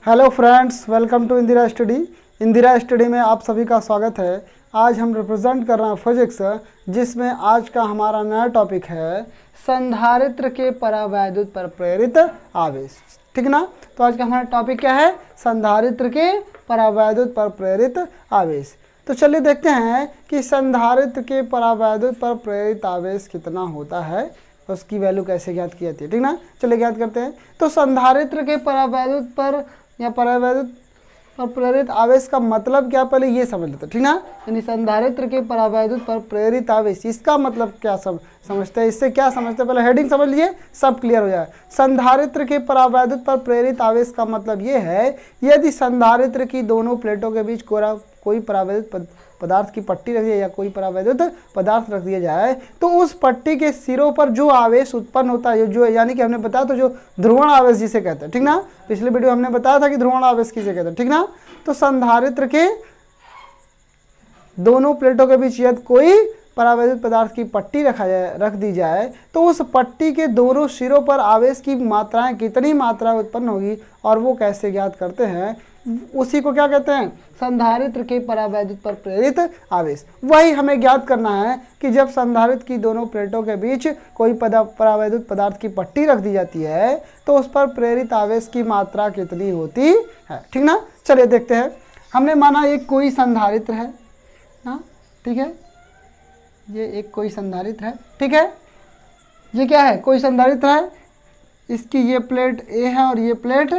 Hello friends, welcome to Indira study. Indira study में आप सभी का स्वागत है। आज हम रिप्रेजेंट कर रहे हैं फिजिक्स, जिसमें आज का हमारा नया टॉपिक है संधारित्र के परावैद्युत पर प्रेरित आवेश। ठीक ना। तो आज का हमारा टॉपिक क्या है? संधारित्र के परावैद्युत पर प्रेरित आवेश। तो चलिए देखते हैं कि संधारित्र के परावैद्युत पर प्रेरित आवेश कितना होता है, उसकी वैल्यू कैसे ज्ञात की जाती है। ठीक ना। चलिए ज्ञात करते हैं। तो संधारित्र के परावैद्युत पर या परावैद्युत पर प्रेरित आवेश का मतलब क्या, पहले ये समझ लेते हैं। ठीक ना। यानी संधारित्र के परावैद्युत पर प्रेरित आवेश, इसका मतलब क्या समझते हैं, इससे क्या समझते हैं, पहले हेडिंग समझ लीजिए, सब क्लियर हो जाए। संधारित्र के परावैद्युत पर प्रेरित आवेश का मतलब ये है, यदि संधारित्र की दोनों प्लेटों के बीच कोई परावैद्युत पदार्थ की पट्टी रख दी या कोई परावैद्युत पदार्थ रख दिया जाए, तो उस पट्टी के सिरों पर जो आवेश उत्पन्न होता है, जो यानी कि हमने बताया तो जो ध्रुवण आवेश जिसे कहते हैं। ठीक ना। पिछले वीडियो हमने बताया था कि ध्रुवण आवेश किसे कहते हैं। ठीक ना। तो संधारित्र के दोनों प्लेटों के बीच यदि कोई परावैद्युत पदार्थ की पट्टी रख दी जाए, तो उस पट्टी के दोनों सिरों पर आवेश की मात्राएं कितनी मात्रा उत्पन्न होगी, और वो कैसे ज्ञात करते हैं, उसी को क्या कहते हैं? संधारित्र के परावैद्युत पर प्रेरित आवेश। वही हमें ज्ञात करना है कि जब संधारित्र की दोनों प्लेटों के बीच कोई परावैद्युत पदार्थ की पट्टी रख दी जाती है, तो उस पर प्रेरित आवेश की मात्रा कितनी होती है। ठीक ना। चलिए देखते हैं। हमने माना एक कोई संधारित्र है ना, ठीक है, ये एक कोई संधारित्र है। ठीक है, ये क्या है? कोई संधारित्र है। इसकी ये प्लेट ए है और ये प्लेट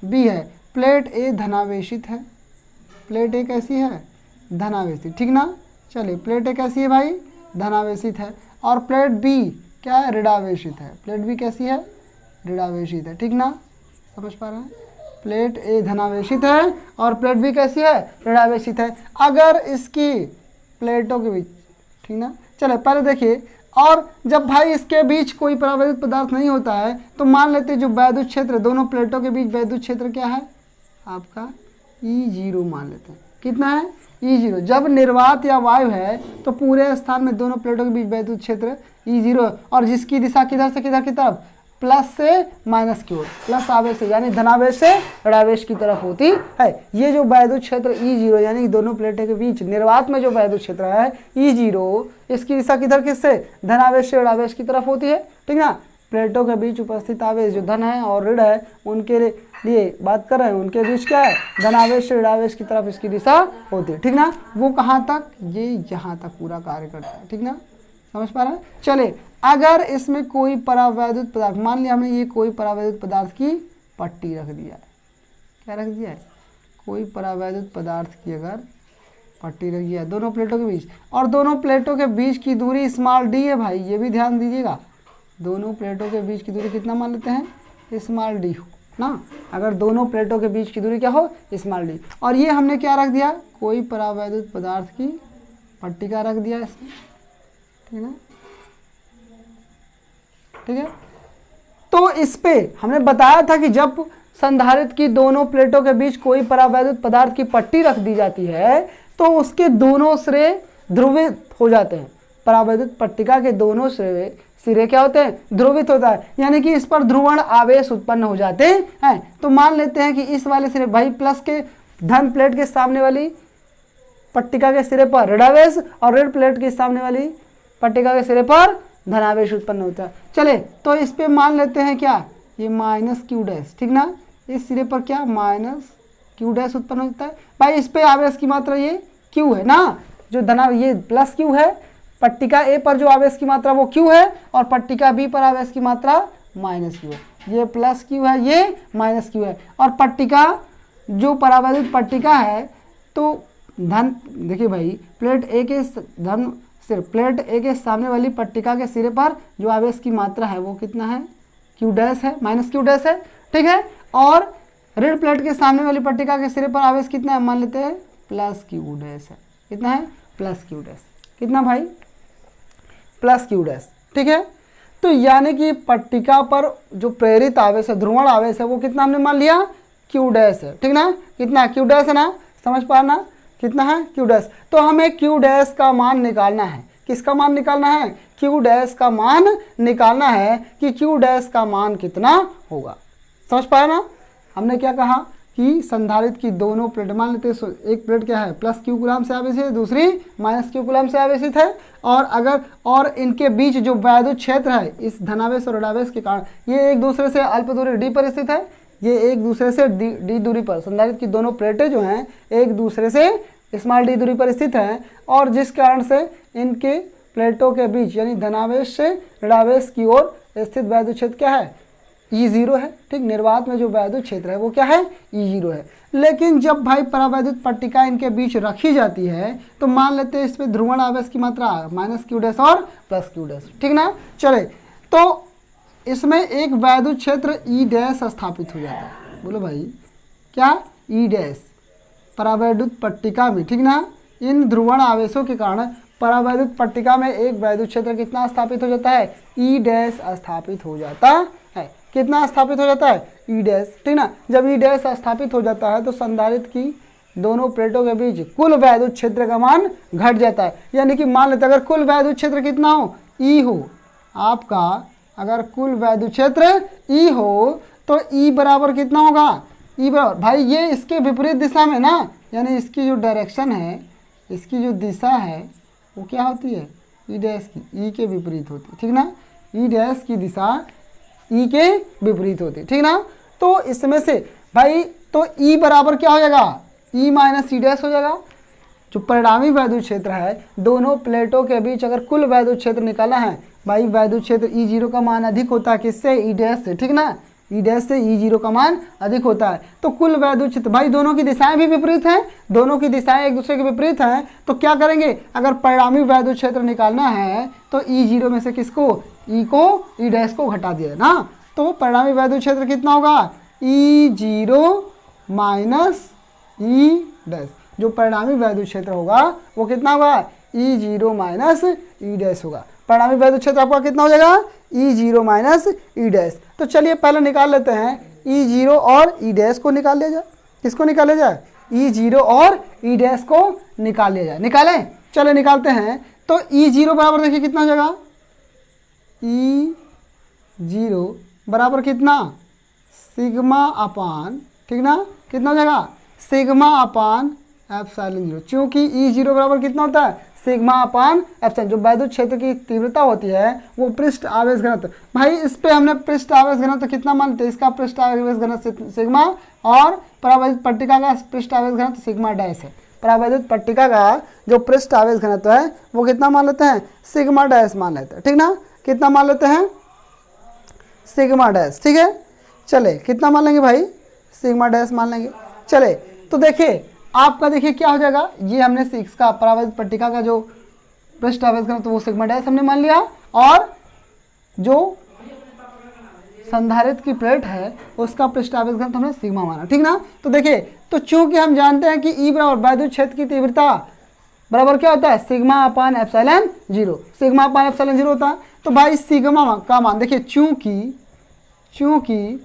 बी है। प्लेट ए धनावेशित है, प्लेट ए कैसी है? धनावेशित। ठीक ना। चलिए, प्लेट ए कैसी है भाई? धनावेशित है। और प्लेट बी क्या है? ऋणावेशित है। प्लेट बी कैसी है? ऋणावेशित है। ठीक ना। समझ पा रहे हैं? प्लेट ए धनावेशित है और प्लेट बी कैसी है? ऋणावेशित है। अगर इसकी प्लेटों के बीच, ठीक ना, चले पहले देखिए, और जब भाई इसके बीच कोई परावैद्युत पदार्थ नहीं होता है, तो मान लेते हैं जो वैद्युत क्षेत्र, दोनों प्लेटों के बीच वैद्युत क्षेत्र क्या है आपका? E0 मान लेते हैं। कितना है? E0। जब निर्वात या वायु है तो पूरे स्थान में दोनों प्लेटों के बीच वैद्युत क्षेत्र E0, और जिसकी दिशा किधर से किधर की तरफ? प्लस से माइनस की ओर, प्लस आवेश से यानी धनावेश से ऋणावेश की तरफ होती है। ये जो वैद्युत क्षेत्र E0 यानी कि दोनों प्लेटों के बीच निर्वात में जो वैद्युत क्षेत्र है E0, इसकी दिशा किधर किससे? धनावेश से ऋणावेश की तरफ होती है। ठीक ना। प्लेटों के बीच उपस्थित आवेश जो धन है और ऋण है, उनके लिए बात कर रहे हैं, उनके बीच क्या है? धनावेश से ऋणावेश की तरफ इसकी दिशा होती है। ठीक ना। वो कहाँ तक? ये यहाँ तक पूरा कार्य करता है। ठीक ना। समझ पा रहे हैं? चले, अगर इसमें कोई परावैद्युत पदार्थ, मान लिया हमने ये कोई परावैद्युत पदार्थ की पट्टी रख दिया है। क्या रख दिया है? कोई परावैद्युत पदार्थ की अगर पट्टी रख दिया है दोनों प्लेटों के बीच, और दोनों प्लेटों के बीच की दूरी स्मॉल डी है भाई, ये भी ध्यान दीजिएगा। दोनों प्लेटों के बीच की दूरी कितना मान लेते हैं? स्मॉल डी हो ना। अगर दोनों प्लेटों के बीच की दूरी क्या हो? Small D. और ये हमने क्या रख दिया? कोई परावैद्युत पदार्थ की पट्टिका रख दिया इसमें। ठीक है, ठीक है। तो इस पे हमने बताया था कि जब संधारित्र की दोनों प्लेटों के बीच कोई परावैद्युत पदार्थ की पट्टी रख दी जाती है, तो उसके दोनों सिरे ध्रुवित हो जाते हैं। परावैद्युत पट्टिका के दोनों सिरे क्या होते हैं? ध्रुवित होता है, यानी कि इस पर ध्रुवण आवेश उत्पन्न हो जाते हैं। तो मान लेते हैं कि इस वाले सिरे भाई प्लस के धन प्लेट के सामने वाली पट्टिका के सिरे पर ऋणावेश, और ऋण प्लेट के सामने वाली पट्टिका के सिरे पर धनावेश उत्पन्न होता है। चले, तो इस पे मान लेते हैं क्या? ये माइनस क्यू डैश। ठीक ना। इस सिरे पर क्या? माइनस क्यू डैश उत्पन्न होता है। भाई इस पे आवेश की मात्रा ये क्यू है ना, जो ये प्लस क्यू है। पट्टिका ए पर जो आवेश की मात्रा वो क्यू है, और पट्टिका बी पर आवेश की मात्रा माइनस क्यू है। ये प्लस क्यू है, ये माइनस क्यू है। और पट्टिका जो परावैद्युत पट्टिका है, तो धन, देखिए भाई, प्लेट ए के धन सिर्फ प्लेट ए के सामने वाली पट्टिका के सिरे पर जो आवेश की मात्रा है वो कितना है? क्यू डैश है, माइनस क्यू डैश है। ठीक है। और ऋण प्लेट के सामने वाली पट्टिका के सिरे पर आवेश कितना है? मान लेते हैं प्लस क्यू डैश है। कितना है? Plus Q dash. कितना भाई? Plus Q dash. ठीक है। तो यानी कि पट्टिका पर जो प्रेरित आवेश है, ध्रुवण आवेश है, वो कितना हमने मान लिया? क्यू डैश है। ठीक ना। कितना? क्यू डैश है ना। समझ पा ना? कितना है? Q dash. तो हमें क्यू डैश का मान निकालना है। किसका मान निकालना है? क्यू डैश का मान निकालना है कि क्यू डैश का मान कितना होगा। समझ पाया ना? हमने क्या कहा कि संधारित्र की दोनों प्लेट, मान लेते हैं एक प्लेट क्या है प्लस क्यू कूलम से आवेशित है, दूसरी माइनस क्यू कूलम से आवेशित है, और इनके बीच जो वैद्युत क्षेत्र है इस धनावेश और ऋणावेश के कारण ये एक दूसरे से अल्प दूरी डी पर स्थित है, ये एक दूसरे से डी दूरी पर, संधारित्र की दोनों प्लेटें जो हैं एक दूसरे से स्मॉल डी दूरी पर स्थित हैं, और जिस कारण से इनके प्लेटों के बीच यानी धनावेश से ऋणावेश की ओर स्थित वैद्युत क्षेत्र क्या है, E0 है। ठीक, निर्वात में जो वैद्युत क्षेत्र है वो क्या है, E0 है। लेकिन जब भाई परावैद्युत पट्टिका इनके बीच रखी जाती है तो मान लेते हैं इस पे ध्रुवण आवेश की मात्रा माइनस क्यू डैश और प्लस क्यू डैश, ठीक ना। चले, तो इसमें एक वैद्युत क्षेत्र ई डैश स्थापित हो जाता है। बोलो भाई क्या, ई डैश परावैद्युत पट्टिका में, ठीक ना। इन ध्रुवण आवेशों के कारण परावैद्युत पट्टिका में एक वैद्युत क्षेत्र कितना स्थापित हो जाता है, ई डैश स्थापित हो जाता है। कितना स्थापित हो जाता है, ई डैश, ठीक ना। जब ई डैश स्थापित हो जाता है तो संधारित्र की दोनों प्लेटों के बीच कुल वैद्युत क्षेत्र का मान घट जाता है। यानी कि मान लेते अगर कुल वैद्युत क्षेत्र कितना हो, ई हो आपका, अगर कुल वैद्युत क्षेत्र ई हो तो ई बराबर कितना होगा, ई बराबर भाई ये इसके विपरीत दिशा में ना, यानी इसकी जो डायरेक्शन है, इसकी जो दिशा है वो क्या होती है, ई डैश की, ई के विपरीत होती है, ठीक ना। ई डैश की दिशा ई के विपरीत होती है, ठीक ना। तो इसमें से भाई तो ई बराबर क्या हो जाएगा, ई माइनस ई डैश हो जाएगा। जो परिणामी वैद्युत क्षेत्र है दोनों प्लेटों के बीच अगर कुल वैद्युत क्षेत्र निकाला है भाई, वैद्युत क्षेत्र E0 का मान अधिक होता है किससे, ई डैश से, ठीक ना। ई डैश से E0 का मान अधिक होता है। तो कुल वैद्युत क्षेत्र भाई दोनों की दिशाएं भी विपरीत हैं, दोनों की दिशाएं एक दूसरे के विपरीत हैं, तो क्या करेंगे, अगर परिणामी वैद्युत क्षेत्र निकालना है तो E0 में से किसको, ई को, ई डैश को घटा दिया ना। तो परिणामी वैद्युत क्षेत्र कितना होगा, E0 माइनस ई डैश। जो परिणामी वैद्युत क्षेत्र होगा वो कितना होगा, E0 माइनस ई डैश होगा। परिणामी वैद्युत क्षेत्र आपका कितना हो जाएगा, E0 माइनस ई डैश। तो चलिए पहले निकाल लेते हैं E0 और ई डैश को निकाल लिया जाए। किसको निकाल लिया जाए, E0 और ई डैश को निकाल लिया जाए। निकालें, चले निकालते हैं। तो E0 बराबर देखिए कितना हो जाएगा, E0 बराबर कितना, सिग्मा अपान, ठीक ना, कितना हो जाएगा, सिग्मा अपान एप्सिलॉन 0। चूँकि E0 बराबर कितना होता है, सिग्मा अपान एप्सिलॉन। जो वैद्युत क्षेत्र की तीव्रता होती है वो पृष्ठ आवेश घनत्व, भाई इस पे हमने पृष्ठ आवेश घनत्व कितना मानते हैं, इसका पृष्ठ आवेश घनत्व सिग्मा, और परावैद्युत पट्टिका का पृष्ठ आवेश घनत्व सिग्मा डैश है। परावैद्युत पट्टिका का जो पृष्ठ आवेश घनत्व है वो कितना मान लेते हैं, सिग्मा डैश मान लेते हैं, ठीक ना। कितना मान लेते हैं, सिग्मा डैश, ठीक है। चले कितना मान लेंगे भाई, सिग्मा डैश मान लेंगे। चले तो देखिए आपका देखिए क्या हो जाएगा, ये हमने इसका परावैद्युत पट्टिका का जो पृष्ठ आवेश घनत्व तो वो सिग्मा डैश हमने मान लिया, और जो संधारित्र की प्लेट है उसका पृष्ठ आवेश घनत्व हमने सिग्मा माना, ठीक ना। तो देखिए, तो चूंकि हम जानते हैं कि ई बराबर वैद्युत क्षेत्र की तीव्रता बराबर क्या होता है, सिग्मा अपान एप्सिलॉन 0, सिग्मा अपान एप्सिलॉन 0 होता है। तो भाई सिग्मा का मान देखिए, चूंकि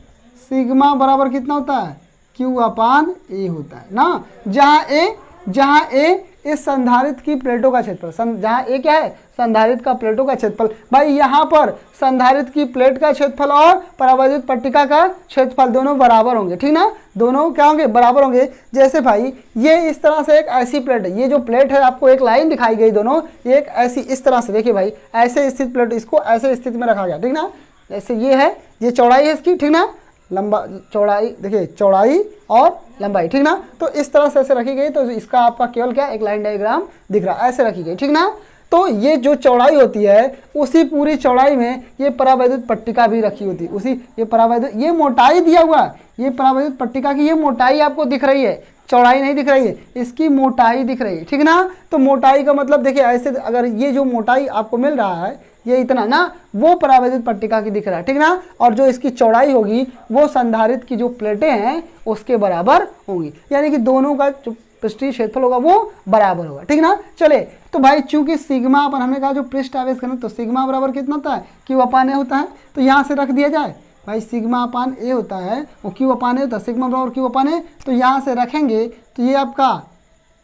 सिग्मा बराबर कितना होता है, Q अपान ए होता है ना। जहाँ ए इस संधारित्र की प्लेटों का क्षेत्रफल, जहाँ ए क्या है, संधारित्र का प्लेटों का क्षेत्रफल। भाई यहाँ पर संधारित्र की प्लेट का क्षेत्रफल और परावैद्युत पट्टिका का क्षेत्रफल दोनों बराबर होंगे, ठीक ना। दोनों क्या होंगे, बराबर होंगे। जैसे भाई ये इस तरह से एक ऐसी प्लेट है, ये जो प्लेट है आपको एक लाइन दिखाई गई दोनों, ये एक ऐसी इस तरह से देखिए भाई, ऐसे स्थित प्लेट, इसको ऐसे स्थिति में रखा गया, ठीक ना। जैसे ये है, ये चौड़ाई है इसकी, ठीक ना, लंबा चौड़ाई देखिए, चौड़ाई और लंबाई, ठीक ना। तो इस तरह से ऐसे रखी गई, तो इसका आपका केवल क्या एक लाइन डायग्राम दिख रहा है, ऐसे रखी गई, ठीक ना। तो ये जो चौड़ाई होती है उसी पूरी चौड़ाई में ये परावैद्युत पट्टिका भी रखी होती है, उसी ये परावैद्युत, ये मोटाई दिया हुआ है, ये परावैद्युत पट्टिका की ये मोटाई आपको दिख रही है, चौड़ाई नहीं दिख रही है, इसकी मोटाई दिख रही है, ठीक ना। तो मोटाई का मतलब देखिए ऐसे, अगर ये जो मोटाई आपको मिल रहा है ये इतना ना, वो परावैद्युत पट्टिका की दिख रहा है, ठीक ना। और जो इसकी चौड़ाई होगी वो संधारित्र की जो प्लेटें हैं उसके बराबर होंगी, यानी कि दोनों का जो पृष्ठीय क्षेत्रफल होगा वो बराबर होगा, ठीक ना। चले तो भाई चूंकि सिग्मा अपन हमने कहा जो पृष्ठ आवेश घनत्व, तो सिग्मा बराबर कितना होता है, Q अपान ए होता है। तो यहाँ से रख दिया जाए भाई, सिग्मा अपान ए होता है वो Q अपान ए होता है, सिग्मा बराबर Q अपान ए। तो यहाँ से रखेंगे तो ये आपका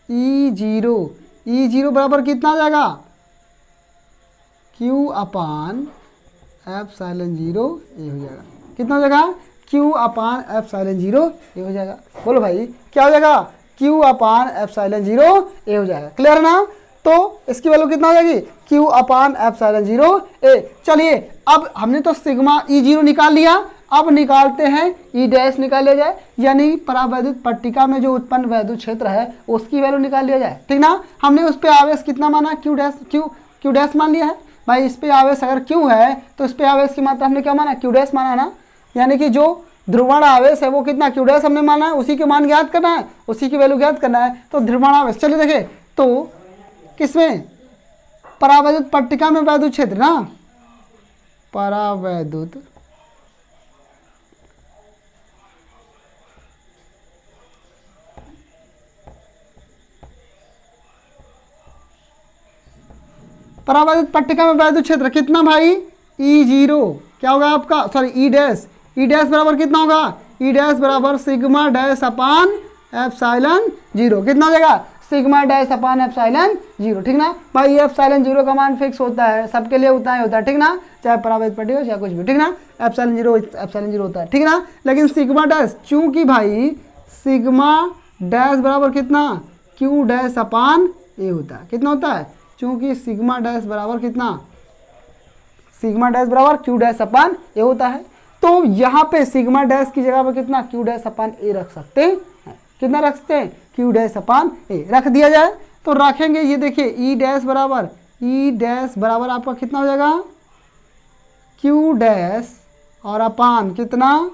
E0 बराबर कितना आ जाएगा, Q अपान एप्सिलॉन 0 ये हो जाएगा, कितना हो जाएगा, Q अपान एप्सिलॉन 0 ये हो जाएगा। बोलो भाई क्या हो जाएगा, Q अपान एप्सिलॉन 0 A हो जाएगा। क्लियर ना? तो इसकी वैल्यू कितना हो जाएगी, Q अपान एप्सिलॉन 0 A। चलिए अब हमने तो सिग्मा E0 निकाल लिया, अब निकालते हैं E डैश निकाल लिया जाए, यानी परावैद्युत पट्टिका में जो उत्पन्न वैद्युत क्षेत्र है उसकी वैल्यू निकाल लिया जाए। ठीक ना? हमने उस पर आवेश कितना माना, Q डैश मान लिया है भाई। इस पे आवेश अगर Q है तो इस पे आवेश की मात्रा हमने क्या माना, Q डैश माना ना, यानी कि जो ध्रुवण आवेश है वो कितना Q डैश हमने माना है, उसी के मान ज्ञात करना है, उसी की वैल्यू ज्ञात करना है। तो ध्रुवण आवेश, चलिए देखिए तो किसमें, परावैद्युत पट्टिका में वैद्युत क्षेत्र ना, परावैद्युत परावैद्युत पट्टिका में वैद्युत क्षेत्र कितना भाई, E0 क्या होगा आपका, sorry E dash, E dash बराबर कितना होगा, E डैश बराबर सिग्मा डैश अपान एप्सिलॉन 0। कितना हो जाएगा, सिग्मा डैश अपान एप्सिलॉन 0। ठीक ना भाई, ये एप्सिलॉन 0 का मान फिक्स होता है, सबके लिए उतना ही होता है। ठीक ना, चाहे परावैद्युत पट्टिका हो चाहे कुछ भी। ठीक ना, एप्सिलॉन 0 होता है। ठीक ना, लेकिन सिग्मा डैश, चूंकि भाई सिग्मा डैश बराबर कितना, Q डैश अपान A होता है। कितना होता है, चूंकि सिग्मा डैश बराबर कितना, सिग्मा डैश बराबर Q डैश अपान A होता है, तो यहाँ पे सिग्मा डैश की जगह पर कितना Q डैश अपान A रख सकते हैं। कितना रख सकते हैं, Q डैश अपान A रख दिया जाए तो रखेंगे, ये देखिए E डैश बराबर आपका कितना हो जाएगा, Q डैश और अपान कितना,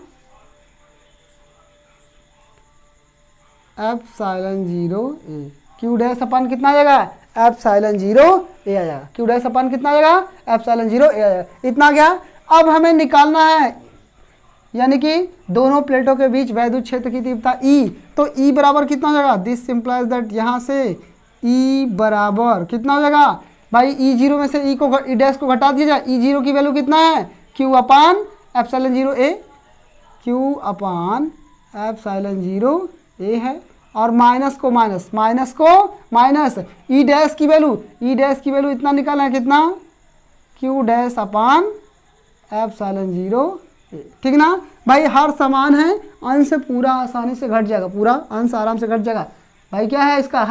एप्सिलॉन 0 A। Q डैश अपान कितना आ जाएगा, एप्सिलॉन 0 A आ जाएगा। Q डैश अपान कितना आ जाएगा, एप्सिलॉन 0 A आ जाएगा। इतना क्या, अब हमें निकालना है, यानी कि दोनों प्लेटों के बीच वैद्युत क्षेत्र की तीव्रता E। तो E बराबर कितना हो जाएगा, दिस सिंप्लाइज दैट, यहाँ से E बराबर कितना हो जाएगा भाई, E0 में से E डैश को घटा दिया जाए, E0 की वैल्यू कितना है, Q upon epsilon 0 A, Q upon epsilon 0 A है, और माइनस को माइनस E डैश की वैल्यू इतना निकालना है, कितना, Q dash upon epsilon 0 A। ठीक ना भाई, हर समान है, अंश पूरा आसानी से घट जाएगा, पूरा अंश आराम से घट जाएगा भाई। क्या है इसका,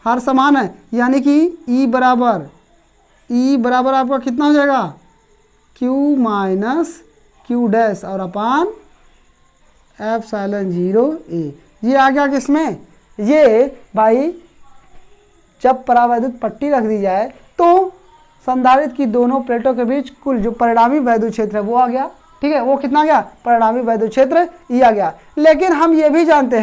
हर समान है, यानी कि E बराबर आपका कितना हो जाएगा, Q माइनस Q डैश और अपान एप्सिलॉन 0 A। ये आ गया किसमें, ये भाई जब परावैद्युत पट्टी रख दी जाए तो संधारित्र की दोनों प्लेटों के बीच कुल जो परिणामी वैद्युत क्षेत्र है वो आ गया। ठीक है, वो कितना आ गया, परिणामी वैद्युत क्षेत्र E आ गया। लेकिन हम ये भी जानते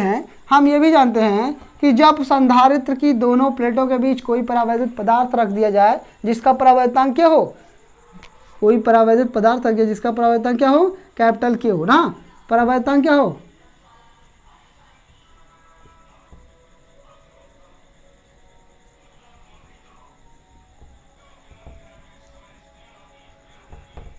हैं कि जब संधारित्र की दोनों प्लेटों के बीच कोई परावैद्युत पदार्थ रख दिया जाए जिसका परावैद्युतांक क्या हो, कोई परावैद्युत पदार्थ रख दिया जिसका परावैद्युतांक क्या हो, कैपिटल K हो ना, परावैद्युतांक क्या हो,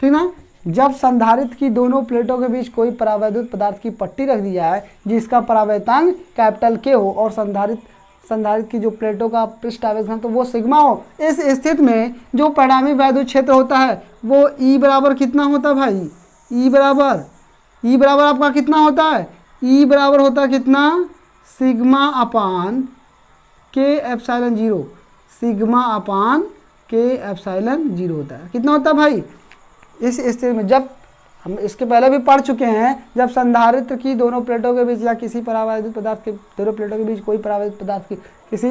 ठीक ना, जब संधारित्र की दोनों प्लेटों के बीच कोई परावैद्युत पदार्थ की पट्टी रख दी जाए जिसका परावैद्युतांक कैपिटल K हो और संधारित्र की जो प्लेटों का पृष्ठ आवेश घनत्व तो वो सिग्मा हो, इस स्थिति में जो परिणामी वैद्युत क्षेत्र होता है वो E बराबर कितना होता है भाई, E बराबर आपका कितना होता है, E बराबर होता है कितना, सिग्मा अपान K एप्सिलॉन 0, सिग्मा अपान K एप्सिलॉन 0 होता है। कितना होता है भाई, इस स्थिति में, जब हम इसके पहले भी पढ़ चुके हैं, जब संधारित्र की दोनों प्लेटों के बीच या किसी परावैद्युत पदार्थ के दोनों प्लेटों के बीच कोई परावैद्युत पदार्थ की, किसी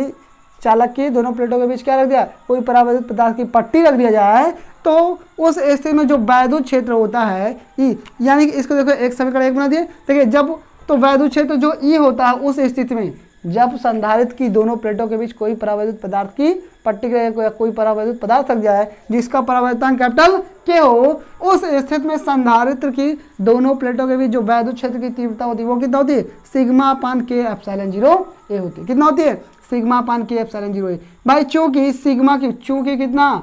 चालक की दोनों प्लेटों के बीच क्या रख दिया, कोई परावैद्युत पदार्थ की पट्टी रख दिया जाए तो उस स्थिति में जो वैद्युत क्षेत्र होता है E, यानी कि इसको देखो एक समीकरण एक बना दिए। देखिए जब तो वैद्युत क्षेत्र जो E होता है उस स्थिति में जब संधारित्र की दोनों प्लेटों के बीच कोई परावैद्युत पदार्थ की पट्टी या कोई परावैद्युत पदार्थ रख जाए जिसका परावैद्युतांक कैपिटल K हो, उस स्थिति में संधारित्र की दोनों प्लेटों के बीच जो वैद्युत क्षेत्र की तीव्रता होती है वो कितना होती है, sigma upon K epsilon 0 A होती है। कितना होती है, sigma upon K epsilon 0 A भाई, चूंकि कितना,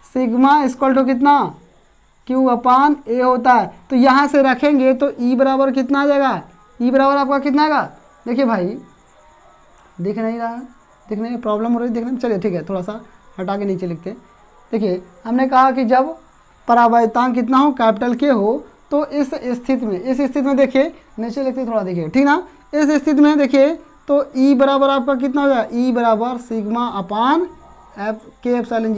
सिग्मा इक्वल टू कितना, Q अपान A होता है, तो यहाँ से रखेंगे तो E बराबर कितना आ जाएगा, E बराबर आपका कितना आएगा, देखिए भाई दिख नहीं रहा, दिखने में प्रॉब्लम हो रही है देखने में, चलिए ठीक है थोड़ा सा हटा के नीचे लिखते हैं। देखिए हमने कहा कि जब परावैद्युतांक कितना हो, कैपिटल K हो, तो इस स्थिति में देखिए, नीचे लिखते थोड़ा देखिए, ठीक ना। इस स्थिति में देखिए तो ई बराबर आपका कितना हो जाएगा, ई बराबर सिग्मा अपान एफ के एप्सिलॉन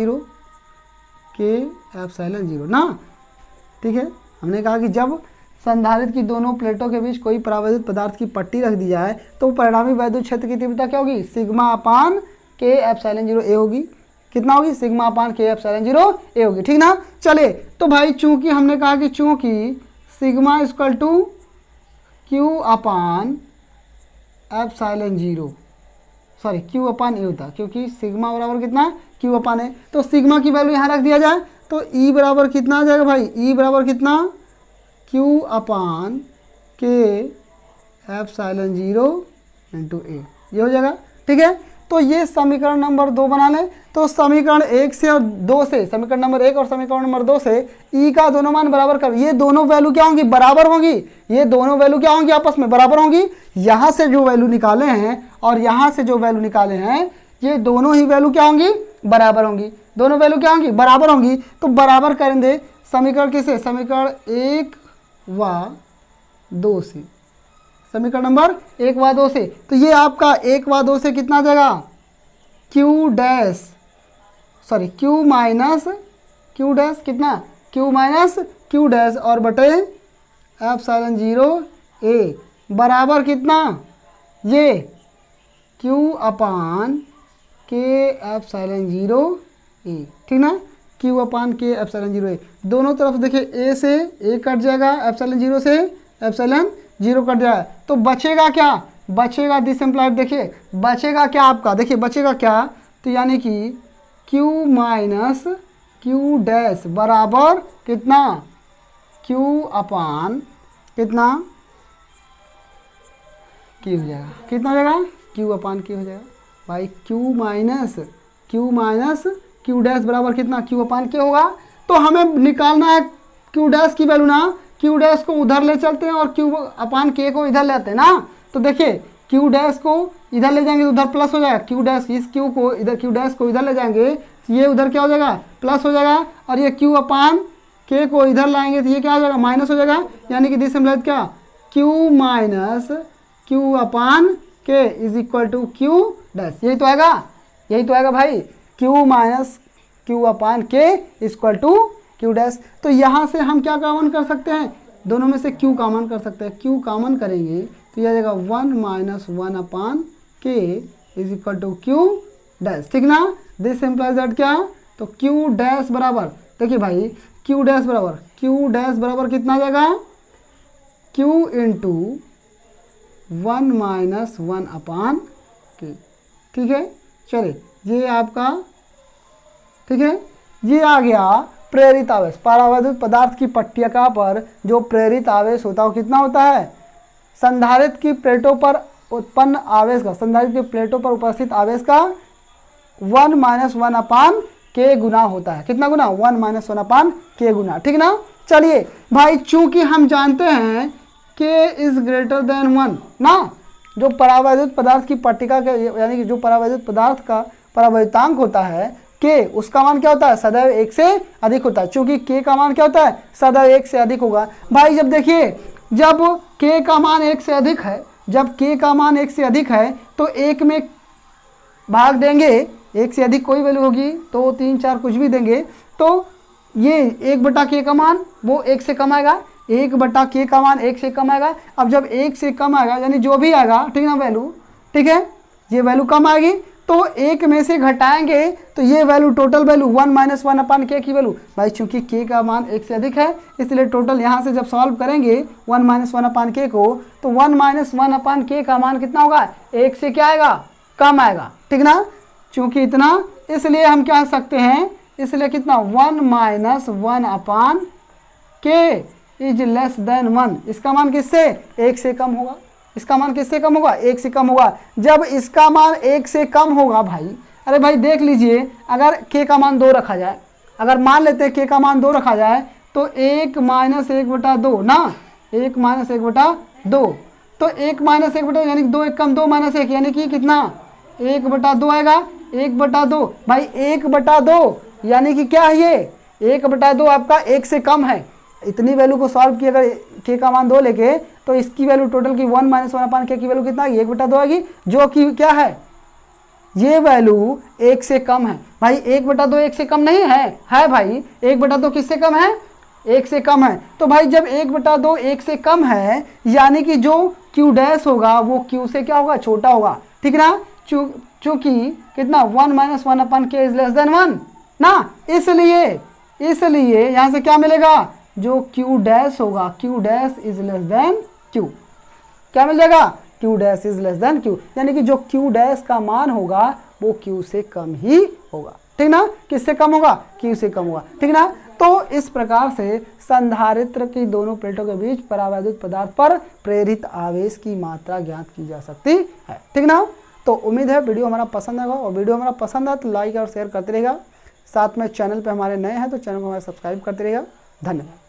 जीरो ना, ठीक है। हमने कहा कि जब संधारित्र की दोनों प्लेटों के बीच कोई परावैद्युत पदार्थ की पट्टी रख दी जाए तो परिणामी वैद्युत क्षेत्र की तीव्रता क्या होगी, सिग्मा अपान के एप्सिलॉन जीरो ए होगी। कितना होगी, सिग्मा अपान के एप्सिलॉन जीरो ए होगी, ठीक ना। चले तो भाई चूंकि हमने कहा कि चूंकि sigma equal to Q upon epsilon zero, sorry Q upon A होता, क्योंकि सिग्मा बराबर कितना, क्यू अपान ए, तो सिग्मा की वैल्यू यहाँ रख दिया जाए तो ई बराबर कितना आ जाएगा भाई, ई बराबर कितना, क्यू अपान के एप्सिलॉन जीरो इंटू ए, ये हो जाएगा, ठीक है। तो ये समीकरण नंबर 2 बना लें। तो समीकरण 1 से और 2 से, समीकरण नंबर 1 और समीकरण नंबर 2 से ई का दोनों मान बराबर कर, ये दोनों वैल्यू क्या होंगी, बराबर होंगी, ये दोनों वैल्यू क्या होंगी, आपस में बराबर होंगी। यहाँ से जो वैल्यू निकाले हैं और यहाँ से जो वैल्यू निकाले हैं, ये दोनों ही वैल्यू क्या होंगी, बराबर होंगी, दोनों वैल्यू क्या होंगी, बराबर होंगी। तो बराबर करेंगे समीकरण किसे, समीकरण 1 व 2 से, समीकरण नंबर 1 व 2 से। तो ये आपका 1 व 2 से कितना आ जाएगा, Q dash, sorry Q minus Q dash, कितना, क्यू माइनस क्यू डैश और बटे एप्सिलॉन जीरो ए बराबर कितना, ये क्यू अपान के एप्सिलॉन जीरो ए, ठीक ना, क्यू अपान के एप्सिलॉन जीरो ए। दोनों तरफ देखिए ए से ए कट जाएगा, एप्सिलॉन जीरो से एप्सिलॉन जीरो कट जाएगा, तो बचेगा क्या, बचेगा दिस एम्प्लाइड, देखिए बचेगा क्या आपका, देखिए बचेगा क्या, तो यानी कि Q माइनस क्यू डैश बराबर कितना, Q अपान कितना, Q हो जाएगा, कितना हो जाएगा, Q अपान Q हो जाएगा भाई, Q माइनस क्यू डैश बराबर कितना, Q अपान K होगा। तो हमें निकालना है Q डैश की वैल्यू ना, Q डैश को उधर ले चलते हैं और Q अपान K को इधर ले आते हैं ना। तो देखिए Q डैश को इधर ले जाएंगे तो उधर प्लस हो जाएगा, Q डैश इस Q को इधर, Q डैश को इधर ले जाएंगे ये उधर क्या हो जाएगा, प्लस हो जाएगा, और ये Q अपान K को इधर लाएंगे तो ये क्या हो जाएगा, माइनस हो जाएगा। यानी कि दिस एम्प्लाइज क्या, Q minus Q upon K is equal to Q dash, यही तो आएगा, यही तो आएगा भाई, Q minus Q upon K equal to Q dash. तो यहाँ से हम क्या कॉमन कर सकते हैं, दोनों में से Q कॉमन कर सकते हैं, Q कॉमन करेंगे तो यह आ जाएगा 1 minus 1 upon K is equal to Q dash, ठीक ना। दिस इम्प्लाइज दैट क्या, तो Q डैश बराबर, देखिए भाई Q डैश बराबर कितना आ जाएगा, Q into 1 minus 1 upon K, ठीक है। चलिए ये आपका, ठीक है, ये आ गया प्रेरित आवेश। परावैद्युत पदार्थ की पट्टिका पर जो प्रेरित आवेश होता है वो कितना होता है, संधारित्र की प्लेटों पर उत्पन्न आवेश का, संधारित्र की प्लेटों पर उपस्थित आवेश का 1 माइनस 1 अपान K गुना होता है। कितना गुना, 1 माइनस 1 अपान K गुना, ठीक ना। चलिए भाई चूंकि हम जानते हैं K इज ग्रेटर देन 1 ना, जो परावैद्युत पदार्थ की पट्टिका के, यानी कि जो परावैद्युत पदार्थ का परावैद्युतांक होता है K, उसका मान क्या होता है, सदैव 1 से अधिक होता है। चूंकि K का मान क्या होता है, सदैव 1 से अधिक होगा। भाई जब देखिए, जब K का मान 1 से अधिक है, जब K का मान 1 से अधिक है तो 1 में भाग देंगे, 1 से अधिक कोई वैल्यू होगी तो 3 4 कुछ भी देंगे, तो ये 1/K का मान वो 1 से कम आएगा, 1/K का मान 1 से कम आएगा। अब जब 1 से कम आएगा यानी जो भी आएगा, ठीक ना, वैल्यू, ठीक है, ये वैल्यू कम आएगी तो 1 में से घटाएंगे तो ये value, total value 1 minus 1 upon K की वैल्यू, भाई चूंकि K का मान 1 से अधिक है इसलिए टोटल यहाँ से जब सॉल्व करेंगे 1 माइनस 1 अपान K को, तो 1 माइनस 1 अपान K का मान कितना होगा, 1 से क्या आएगा, कम आएगा, ठीक ना। चूंकि इतना, इसलिए हम क्या सकते हैं, इसलिए कितना, 1 minus 1 upon K is less than 1, इसका मान किससे, 1 से कम होगा, इसका मान किससे कम होगा, 1 से कम होगा। जब इसका मान 1 से कम होगा भाई, अरे भाई देख लीजिए, अगर K का मान 2 रखा जाए, अगर मान लेते हैं K का मान 2 रखा जाए तो 1 माइनस 1/2 ना, 1 माइनस 1/2, तो 1 माइनस 1/2 यानी 2 1 कम 2 माइनस 1 यानी कि कितना, 1/2 आएगा, 1/2 भाई 1/2 यानी कि क्या है, ये 1/2 आपका 1 से कम है, इतनी वैल्यू को सॉल्व किया अगर k का मान 2 लेके, तो इसकी वैल्यू टोटल की 1 - 1/k की वैल्यू कितना आएगी, 1/2 आएगी, जो कि क्या है, ये वैल्यू 1 से कम है। भाई 1/2 1 से कम नहीं है भाई, 1/2 किससे कम है, 1 से कम है। तो भाई जब 1/2 1 से कम है, यानी कि जो q डैश होगा वो q से क्या होगा, छोटा होगा, ठीक ना। चूंकि कितना 1 - 1/k इज लेस देन 1 ना, इसलिए यहां से क्या मिलेगा, जो q डैश होगा, q dash is less than q, क्या मिल जाएगा, q dash is less than q, यानी कि जो q डैश का मान होगा वो q से कम ही होगा, ठीक ना। किससे कम होगा, q से कम होगा, ठीक ना। तो इस प्रकार से संधारित्र की दोनों प्लेटों के बीच परावैद्युत पदार्थ पर प्रेरित आवेश की मात्रा ज्ञात की जा सकती है, ठीक ना। तो उम्मीद है वीडियो हमारा पसंद आएगा, और वीडियो हमारा पसंद आए तो लाइक और शेयर करते रहेगा। साथ में चैनल पे हमारे नए हैं तो चैनल को हमारे सब्सक्राइब करते रहेगा। धन्यवाद।